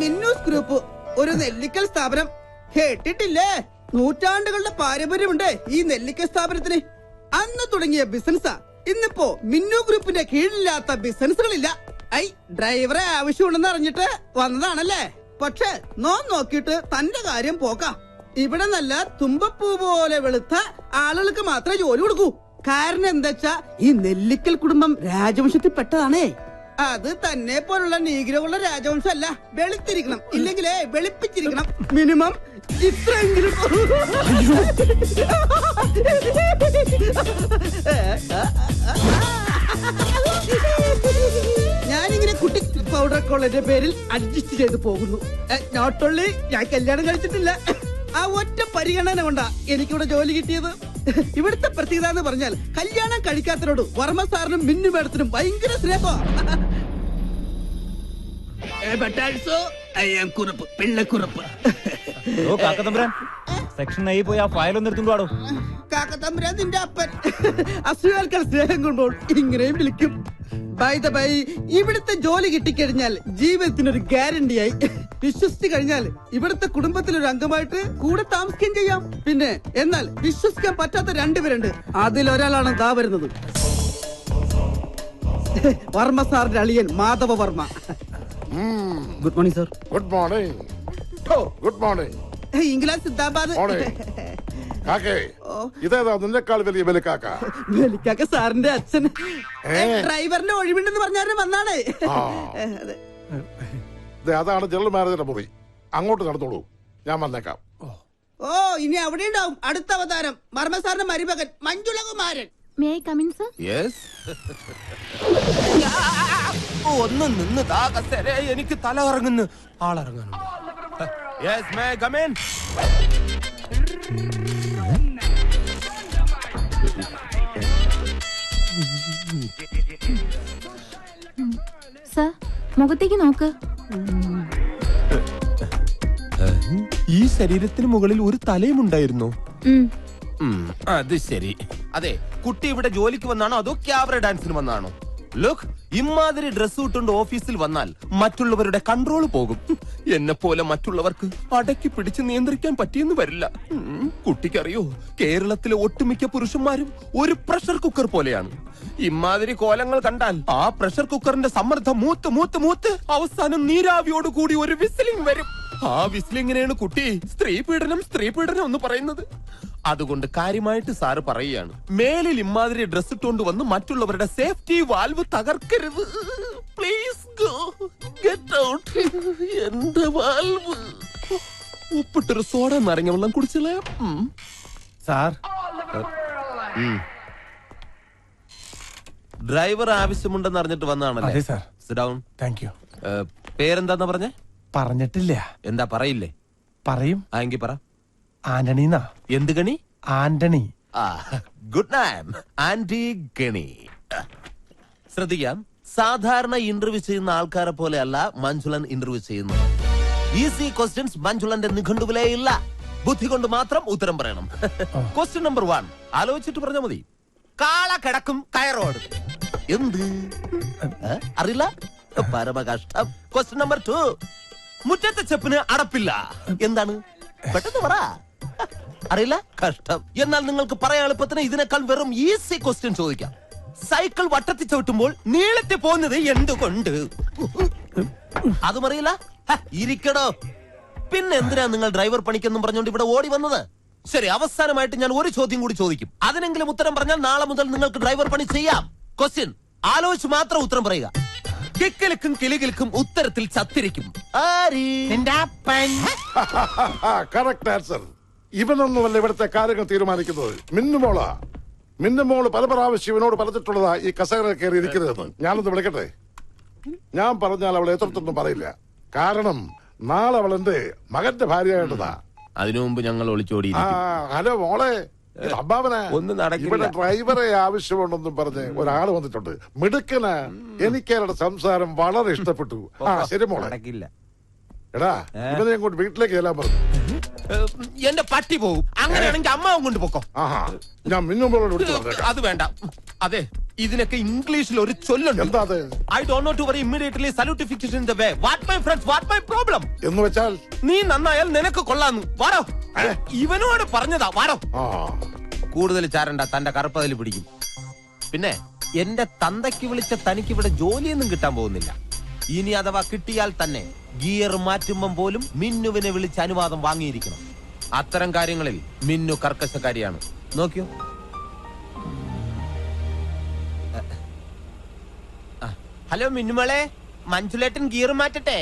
Minnu's group ഒരു നെല്ലിക്കൽ സ്ഥാപനം കേട്ടിട്ടില്ലേ? നൂറ്റാണ്ടുകളുടെ പാരമ്പര്യമുണ്ട് ഈ നെല്ലിക്കൽ സ്ഥാപനത്തിന്. അന്ന് തുടങ്ങിയ ബിസിനസ്സാ. ഇന്നിപ്പോ മിന്നു ഗ്രൂപ്പിന്റെ കീഴിലില്ലാത്ത ബിസിനസ്സുകളില്ല. ഡ്രൈവറെ ആവശ്യമുണ്ടെന്ന് അറിഞ്ഞിട്ട് വന്നതാണല്ലേ? പക്ഷെ നോക്കിയിട്ട് തന്റെ കാര്യം പോക്കാം. ഇവിടെ നല്ല തുമ്പപ്പൂ പോലെ വെളുത്ത ആളുകൾക്ക് മാത്രമേ ജോലി കൊടുക്കൂ. കാരണം എന്താ, ഈ നെല്ലിക്കൽ കുടുംബം രാജവംശത്തിൽ പെട്ടതാണേ. അത് തന്നെ പോലുള്ള നീഗ്രകളുടെ രാജവംശമല്ല. വെളുത്തിരിക്കണം, ഇല്ലെങ്കിലേ വെളുപ്പിച്ചിരിക്കണം. മിനിമം ഇത്രയെങ്കിലും. ഞാനിങ്ങനെ കുട്ടി പൗഡർ കോളേജിന്റെ പേരിൽ അഡ്ജസ്റ്റ് ചെയ്ത് പോകുന്നു. നോട്ട് ഓൺലി ഞാൻ കല്യാണം കഴിച്ചിട്ടില്ല, ആ ഒറ്റ പരിഗണന കൊണ്ടാ എനിക്കിവിടെ ജോലി കിട്ടിയത്. ഇവിടുത്തെ പ്രത്യേകത എന്ന് പറഞ്ഞാൽ കല്യാണം കഴിക്കാത്തവരോട് വർമ്മ സാറിനും മിന്നു മേഡത്തിനും ഭയങ്കര സ്നേഹം. സെക്ഷൻ ആയി പോയി ആ ഫയൽ ഒന്ന് എടുത്തുകൊണ്ടോ. കാക്കത്തമ്പുരാൻ നിന്റെ അപ്പൻ അസുഖാൽക്കാർ സ്നേഹം കൊണ്ടോൾ ഇങ്ങനെയും വിളിക്കും. ബൈ ദ ബൈ, ഇവിടുത്തെ ജോലി കിട്ടിക്കഴിഞ്ഞാൽ ജീവിതത്തിനൊരു ഗ്യാരണ്ടിയായി. വിശ്വസിച്ചു കഴിഞ്ഞാൽ ഇവിടുത്തെ കുടുംബത്തിലൊരു അംഗമായിട്ട് കൂടെ താമസിക്കുകയും ചെയ്യാം. പിന്നെ എന്നാൽ വിശ്വസിക്കാൻ പറ്റാത്ത രണ്ടുപേരുണ്ട്. അതിലൊരാളാണ് ദാ വരുന്നത്, വർമ്മ സാറിന്റെ അളിയൻ Madhava Varma. Good morning sir. Good morning. Good morning. England Siddhabad. ഇതേതാ നിന്നെക്കാൾ വലിയ ബലിക്കാക്ക? ബലിക്കാക്ക സാറിന്റെ അച്ഛൻ. ഡ്രൈവറിന്റെ ഒഴിവുണ്ടെന്ന് പറഞ്ഞാലും വന്നാണേ. അതാണ് ജനറൽ മാനേജറുടെ മുറി. അങ്ങോട്ട് നടന്നോളൂ, ഞാൻ വന്നേക്കാം. ഓ, ഇനി അവിടെ ഉണ്ടാവും അടുത്ത അവതാരം. വർമ്മ സാറിന്റെ മരുമകൻ മഞ്ജുളകുമാരൻ. ഒന്ന് നിന്ന് എനിക്ക് തല കറങ്ങുന്നു. ആളിറങ്ങാനുണ്ട്. സർ, മുഖത്തേക്ക് നോക്ക്. ഈ ശരീരത്തിന് മുകളിൽ ഒരു തലയും ഉണ്ടായിരുന്നു. അത് ശരി. അതെ, കുട്ടി ഇവിടെ ജോലിക്ക് വന്നാണോ അതോ ക്യാബറ ഡാൻസിന് വന്നാണോ? ലുക്ക്, ഇമാതിരി ഡ്രസ് ഇട്ടുകൊണ്ട് ഓഫീസിൽ വന്നാൽ മറ്റുള്ളവരുടെ കൺട്രോൾ പോകും. എന്നെ പോലെ മറ്റുള്ളവർക്ക് അടക്കി പിടിച്ച് നിയന്ത്രിക്കാൻ പറ്റിയെന്ന് വരില്ല. കുട്ടിക്കറിയോ, കേരളത്തിലെ ഒട്ടുമിക്ക പുരുഷന്മാരും ഒരു പ്രഷർ കുക്കർ പോലെയാണ്. ഇമാതിരി കോലങ്ങൾ കണ്ടാൽ ആ പ്രഷർ കുക്കറിന്റെ സമ്മർദ്ദം മൂത്ത് മൂത്ത് മൂത്ത് അവസാനം നീരാവിയോടുകൂടി ഒരു വിസിലിംഗ് വരും. ആ വിസിലിങ്ങിനെയാണ് കുട്ടി സ്ത്രീ പീഡനം എന്ന് പറയുന്നത്. അതുകൊണ്ട് കാര്യമായിട്ട് സാറ് പറയുകയാണ്, മേലിൽ ഇമാതിരി ഡ്രസ് ഇട്ടുകൊണ്ട് വന്ന് മറ്റുള്ളവരുടെ സേഫ്റ്റി വാൽവ് തകർക്കരുത്. Please go get out. എന്റെ വാൽവ് ഉപ്പിട്ടൊരു സോഡ നിറഞ്ഞ വെള്ളം കുടിച്ചില്ലേ സാർ? ഡ്രൈവർ ആവശ്യമുണ്ടെന്ന് അറിഞ്ഞിട്ട് വന്നതാണല്ലേ? അതെ sir. Sit down. Thank you. പേരെന്താന്നാ പറഞ്ഞേ? പറഞ്ഞിട്ടില്ല. എന്താ പറയില്ലേ? പറയും. എങ്കിൽ പറ. ആന്റണീന്നാ. എന്ത് ഗണി? ആന്റണി. ഗുഡ് നൈം, ആന്റി ഗണി. ശ്രദ്ധിക്കാം, സാധാരണ ഇന്റർവ്യൂ ചെയ്യുന്ന ആൾക്കാരെ പോലെയല്ല മഞ്ജുളൻ ഇന്റർവ്യൂ ചെയ്യുന്നത്. ഈസി ക്വസ്റ്റ്യൻസ് മഞ്ജുളന്റെ നിഘണ്ടുവിലേ ഇല്ല. ബുദ്ധി കൊണ്ട് മാത്രം ഉത്തരം പറയണം. ക്വസ്റ്റ്യൻ നമ്പർ 1 ആലോചിച്ചിട്ട് പറഞ്ഞാൽ മതി. കാള കിടക്കും കയറോട്. എന്ത് അറിയില്ല? പരമകഷ്ടം. ക്വസ്റ്റ്യൻ നമ്പർ 2 മുറ്റത്തെ ചെപ്പിന് അടപ്പില്ല. എന്താണ്? പെട്ടെന്ന് പറ. അറിയില്ല? കഷ്ടം. എന്നാൽ നിങ്ങൾക്ക് പറയാൻ എളുപ്പത്തിന് ഇതിനേക്കാൾ വെറും ഈസി ക്വസ്റ്റ്യൻ ചോദിക്കാം. സൈക്കിൾ വട്ടത്തിൽ ചവിട്ടുമ്പോൾ നീളത്തിൽ പോകുന്നത് എന്തുകൊണ്ട്? അതും അറിയില്ല? ഇരിക്കടോ. പിന്നെ എന്തിനാ നിങ്ങൾ ഡ്രൈവർ പണിക്കെന്നും പറഞ്ഞുകൊണ്ട് ഇവിടെ ഓടി വന്നത്? ശരി, അവസാനമായിട്ട് ഞാൻ ഒരു ചോദ്യം കൂടി ചോദിക്കും. അതിനെങ്കിലും ഉത്തരം പറഞ്ഞാൽ നാളെ മുതൽ നിങ്ങൾക്ക് ഡ്രൈവർ പണി ചെയ്യാം. ക്വസ്റ്റ്യൻ ആലോചിച്ച് മാത്രം ഉത്തരം പറയുക. കിക്കിലിക്കും കിളികിൽക്കും ഉത്തരത്തിൽ ചത്തിരിക്കും. Correct answer. ഇവനൊന്നുമല്ല ഇവിടുത്തെ കാര്യങ്ങൾ തീരുമാനിക്കുന്നത്, മിന്നുമോളാ. മിന്നുമോള് പല പ്രാവശ്യം ഇവനോട് പറഞ്ഞിട്ടുള്ളതാ ഈ കസേര കയറി ഇരിക്കരുതെന്ന്. ഞാനൊന്ന് വിളിക്കട്ടെ? ഞാൻ പറഞ്ഞാൽ അവൾ എത്രത്തൊന്നും പറയില്ല. കാരണം നാളെ അവൾ എന്റെ മകന്റെ ഭാര്യയായിട്ടതാ. അതിനു മുമ്പ് ഞങ്ങൾ ഒളിച്ചോടി. ഹലോ മോളെ, ഒന്നും നടക്കില്ല. ഇവിടെ ഡ്രൈവറെ ആവശ്യമുണ്ടെന്നും പറഞ്ഞ് ഒരാള് വന്നിട്ടുണ്ട്. മിടുക്കനാ. എനിക്ക് അവരുടെ സംസാരം വളരെ ഇഷ്ടപ്പെട്ടു. ശരി മോളെ. നടക്കില്ല. എടാ, ഇവനെ അങ്ങോട്ട് വീട്ടിലേക്ക് ചെല്ലാൻ പറഞ്ഞു. എന്റെ പട്ടി പോകും. അങ്ങനെയാണെങ്കിൽ അമ്മാവും കൊണ്ട് പോക്കോ. ഞാൻ മിന്നുമ്പോളോട് വിളിച്ചു. അത് വേണ്ട. അതെ, ഇതിനൊക്കെ ഇംഗ്ലീഷിൽ ഒരു ചൊല്ലുണ്ട്. എന്താ അത്? I don't know to worry immediately salutification in the way. What my friends, what my problem? എന്ന് വെച്ചാൽ നീ നന്നായാൽ നിനക്ക് കൊള്ളാന്ന്. വാടോ, ഇവനോട് പറഞ്ഞതാ. വാടോ. ആ കൂടുതൽ ചാരണ്ട, തന്റെ കറുപ്പതിൽ പിടിക്കും. പിന്നെ എന്റെ തന്തയ്ക്ക് വിളിച്ച തനിക്ക് ഇവിടെ ജോലിയൊന്നും കിട്ടാൻ പോകുന്നില്ല. ഇനി അഥവാ കിട്ടിയാൽ തന്നെ ഗിയർ മാറ്റുമ്പം പോലും മിന്നുവിനെ വിളിച്ച് അനുവാദം വാങ്ങിയിരിക്കണം. അത്തരം കാര്യങ്ങളിൽ മിന്നു കർക്കശക്കാരിയാണ്. നോക്കിയോ. ഹലോ മിന്നുമോളെ, മഞ്ജുലേട്ടൻ ഗിയർ മാറ്റട്ടെ?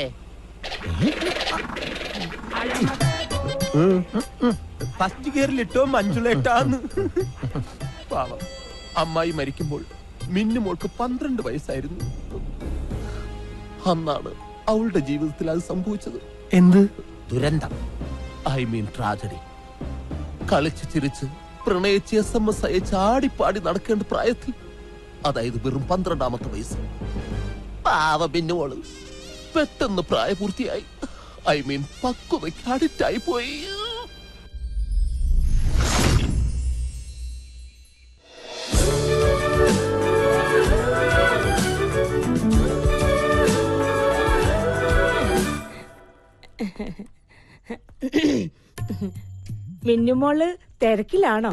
ഫസ്റ്റ് ഗിയറിലിട്ടോ മഞ്ജുലേട്ടാന്ന്. പാവം, അമ്മായി മരിക്കുമ്പോൾ മിന്നുമോൾക്ക് 12 വയസ്സായിരുന്നു. അന്നാണ് അവളുടെ ജീവിതത്തിൽ അത് സംഭവിച്ചത്. എന്ത് ദുരന്തം, ഐ മീൻ ട്രാജഡി. കളിച്ച് ചിരിച്ച് പ്രണയിച്ച് SMS അയച്ച് ആടിപ്പാടി നടക്കേണ്ട പ്രായത്തിൽ, അതായത് വെറും 12ാമത്തെ വയസ്സ്, പാവ മിന്നുമോള് പെട്ടെന്ന് പ്രായപൂർത്തിയായി. ഐ മീൻ പക്വതയ്ക്ക് അഡിക്റ്റായി പോയി. മിന്നുമോള് തിരക്കിലാണോ?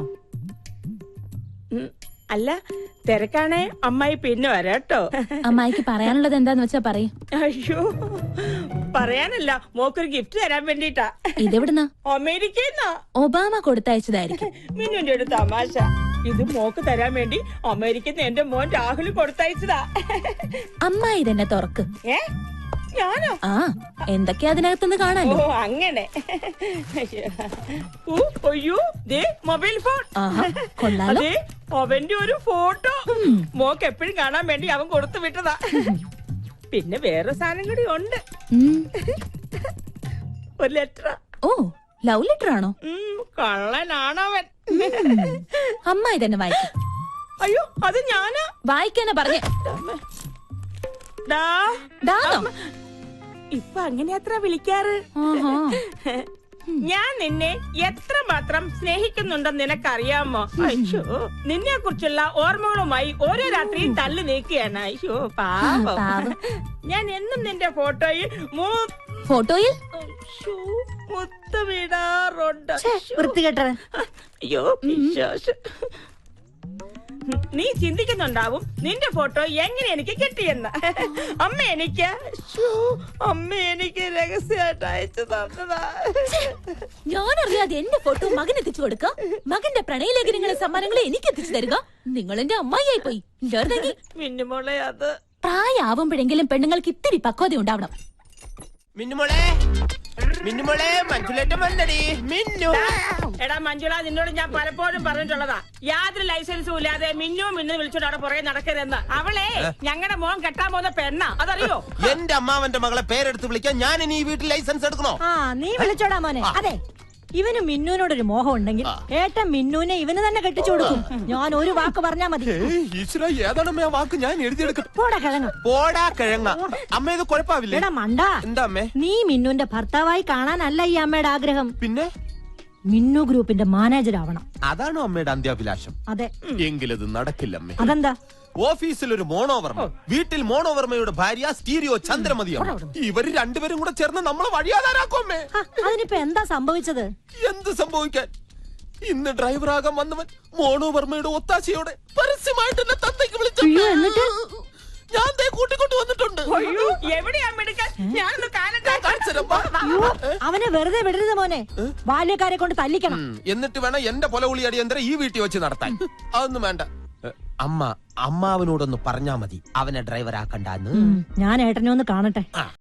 അല്ല, തിരക്കാണേ അമ്മായി പിന്നെ വരാട്ടോ. അമ്മായിക്ക് പറയാനുള്ളത് എന്താന്ന് വെച്ചാ പറയും. അയ്യോ, പറയാനല്ല, മോക്കൊരു ഗിഫ്റ്റ് തരാൻ വേണ്ടിട്ടാ. ഇതെവിടുന്നാ? അമേരിക്കന്നാ. ഒബാമ കൊടുത്തയച്ചതായിരിക്കും. മിന്നുന്റെ ഒരു തമാശ. ഇത് മോക്ക് തരാൻ വേണ്ടി അമേരിക്കന്ന് എന്റെ മോൻ രാഹുൽ കൊടുത്തയച്ചതാ. അമ്മായി തന്നെ തുറക്ക്. ഏ, ഞാനോ? ആ, എന്തൊക്കെയാ അതിനകത്തുനിന്ന് ഓ, കാണാനോ? അങ്ങനെ. അയ്യോ, ദേ മൊബൈൽ ഫോൺ. ആഹാ, കൊള്ളാലോ. അതെ, അവന്റെ ഒരു ഫോട്ടോ മോക്ക് എപ്പോഴും കാണാൻ വേണ്ടി അവൻ കൊടുത്തു വിട്ടതാ. പിന്നെ വേറെ സാധനം കൂടി ഉണ്ട്. ഒരു ലെറ്റർ. ഓ, ലവ് ലെറ്റർ ആണോ? കള്ളനാണവൻ. അമ്മായി തന്നെ വായിക്കും. അയ്യോ, അത് ഞാനാ. വായിക്കാനാ പറഞ്ഞേ. ഡാ, ഡാന്നോ? ഇപ്പൊ അങ്ങനെ അത്ര വിളിക്കാറ്. ആഹാ. ഞാൻ നിന്നെ എത്രമാത്രം സ്നേഹിക്കുന്നുണ്ടെന്ന് നിനക്കറിയാമോ? അയ്യോ, നിന്നെ കുറിച്ചുള്ള ഓർമ്മകളുമായി ഓരോ രാത്രിയും തള്ളി നീക്കുകയാണ്. അയ്യോ പാവം. പാവം. ഞാൻ എന്നും നിന്റെ ഫോട്ടോയിൽ ഫോട്ടോയിൽ മുത്തമിടാറുണ്ട്. വൃത്തികെട്ടവൻ. അയ്യോ വിശ്വാസം. നീ ചിന്തിക്കുന്നുണ്ടാവും നിന്റെ ഫോട്ടോ എങ്ങനെ എനിക്ക് കിട്ടിയെന്ന്. അമ്മ എനിക്ക് രഹസ്യമായിട്ട് അയച്ചു തന്നതാ. ഞാനറിയാതെ എന്റെ ഫോട്ടോ മകൻ എത്തിച്ചു കൊടുക്ക. മകന്റെ പ്രണയലേഖനങ്ങളെ സമ്മാനങ്ങളെ എനിക്ക് എത്തിച്ചു തരിക. നിങ്ങൾ എന്റെ അമ്മായിയായി പോയി. മിന്നുമോളെ, അത് പ്രായമാവുമ്പോഴെങ്കിലും പെണ്ണുങ്ങൾക്ക് ഇത്തിരി പക്വത ഉണ്ടാവണം. മിന്നുമോളെ, മിന്നുമോളെ, മഞ്ജുലേട്ടൻ വന്നടി. മിന്നു. എടാ മഞ്ജുള, നിന്നോട് ഞാൻ പലപ്പോഴും പറഞ്ഞിട്ടുള്ളതാ, യാതൊരു ലൈസൻസും ഇല്ലാതെ മിന്നു വിളിച്ചോണ്ട് അവിടെ പുറകെ നടക്കരുതെന്ന്. അവളെ ഞങ്ങളുടെ മോൻ കെട്ടാൻ പോകുന്ന പെണ്ണാ, അതറിയോ? എന്റെ അമ്മാവന്റെ മകളെ പേരെടുത്ത് വിളിക്കാൻ ഞാൻ ഇനി ഈ വീട്ടിൽ ലൈസൻസ് എടുക്കണോ? നീ വിളിച്ചോടാ മോനെ. അതെ, ഇവന് മിന്നുവിനോടൊരു മോഹം ഉണ്ടെങ്കിൽ ഏട്ടൻ മിന്നുവിനെ ഇവന് തന്നെ കെട്ടിച്ചു കൊടുക്കും. ഞാൻ ഒരു വാക്ക് പറഞ്ഞാ മതി. ഏതാണ് ആ വാക്ക്? ഞാൻ എഴുതിയെടുക്കട്ടെ. പോടാ കിഴങ്ങ. പോടാ കിഴങ്ങ. അമ്മ ഇത് കുഴപ്പമില്ലേ? എടാ മണ്ട, എന്താ അമ്മേ? നീ മിന്നുന്റെ ഭർത്താവായി കാണാനല്ല ഈ അമ്മയുടെ ആഗ്രഹം. പിന്നെ മിന്നു ഗ്രൂപ്പിന്റെ മാനേജർ ആവണം. അതാണോ അമ്മയുടെ അന്ത്യാഭിലാഷം? അതെ. എങ്കിലത് നടക്കില്ലമ്മേ. അതെന്താ? ഓഫീസിൽ ഒരു മോണോവർമ്മ, വീട്ടിൽ മോണോവർമ്മയുടെ ഭാര്യ സ്റ്റീരിയോ ചന്ദ്രമതിയാണ്. ഇവര് രണ്ടുപേരും കൂടെ ചേർന്ന് നമ്മളെ വഴിയാതാരാക്കും അമ്മേ. അതിനിപ്പോ എന്താ സംഭവിച്ചത്? എന്ത് സംഭവിക്കാൻ? ഇന്ന് ഡ്രൈവറാകാൻ വന്നവൻ മോണോവർമ്മയുടെ ഒത്താശയോടെ പരസ്യമായിട്ട് എന്നെ തന്തയ്ക്ക് വിളിച്ചു. എന്നിട്ട് ഞാൻ കൂട്ടിക്കൊണ്ട് വന്നിട്ടുണ്ട്. എവിടെയാ മെടുക്കാൻ? ഞാനൊന്ന് കാണട്ടെ. അവനെ വെറുതെ വിടരുത് മോനെ. ബാല്യക്കാരെ കൊണ്ട് തല്ലിക്കണം. എന്നിട്ട് വേണം എന്റെ പൊലവുളി അടിയന്തരം ഈ വീട്ടിൽ വെച്ച് നടത്താൻ. അതൊന്നും വേണ്ട. അമ്മാവനോടൊന്ന് പറഞ്ഞാ മതി അവനെ ഡ്രൈവറാക്കണ്ടെന്ന്. ഞാൻ ഏട്ടനെ ഒന്ന് കാണട്ടെ.